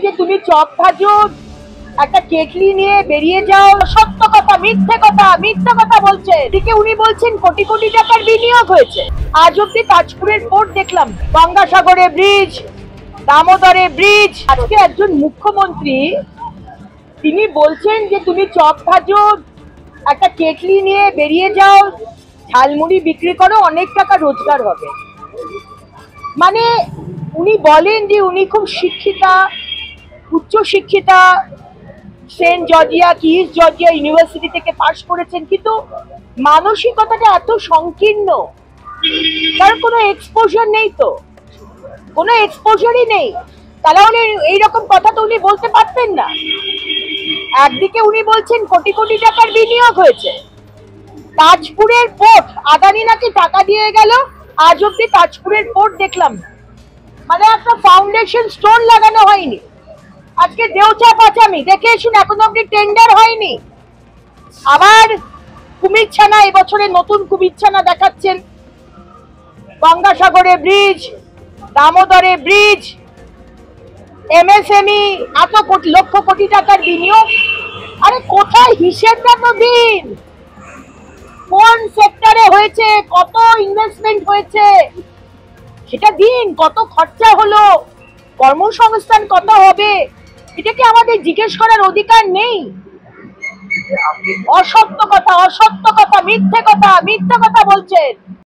যে তুমি চপ ভাজো, একটা কেটলি নিয়ে বেরিয়ে যাও, সত্য কথা মিথ্যে কথা বলছে। এদিকে উনি বলছেন কোটি কোটি টাকার বিনিয়োগ হয়েছে। আজ অব্দি তাজপুরের পোর্ট দেখলাম, গঙ্গাসাগরে ব্রিজ, দামোদরে ব্রিজ। আজকে একজন মুখ্যমন্ত্রী তিনি বলছেন যে তুমি চপ ভাজো, একটা কেটলি নিয়ে বেরিয়ে যাও, ঝালমুড়ি বিক্রি করো, অনেক টাকা রোজগার হবে। মানে উনি বলেন যে উনি খুব শিক্ষিতা, উচ্চ শিক্ষিতা, সেন্ট জর্জিয়া কি ইস্ট জর্জিয়া ইউনিভার্সিটি থেকে পাশ করেছেন, কিন্তু মানসিকতাটা এত সংকীর্ণ, তার কোনো এক্সপোজার নেই, তো কোনো এক্সপোজারই নেই। তাহলে এইরকম কথা তো উনি বলতে পারতেন না। একদিকে উনি বলছেন কোটি কোটি টাকার বিনিয়োগ হয়েছে, তাজপুরের পোর্ট আদানি নাকি টাকা দিয়ে গেল, আজ অব্দি তাজপুরের পোর্ট দেখলাম না। মানে একটা ফাউন্ডেশন স্টোন লাগানো হয়নি। আজকে দেওচা পাচামি দেখে এসুন, এখনো অব্দি টেন্ডার হয়নি। আবার কুমিরছানা, এবছরে নতুন কুমিরছানা দেখাচ্ছেন। গঙ্গাসাগরে ব্রিজ, দামোদরে ব্রিজ, এমএসএমই, এত লক্ষ কোটি টাকার বিনিয়োগ। আরে কোথায় হিসেবটা তো দিন, কোন সেক্টরে হয়েছে, কত ইনভেস্টমেন্ট হয়েছে সেটা দিন, কত খরচা হলো, কর্মসংস্থান কত হবে, এটা কি আমাদের জিজ্ঞেস করার অধিকার নেই? অসত্য কথা মিথ্যে কথা বলছেন।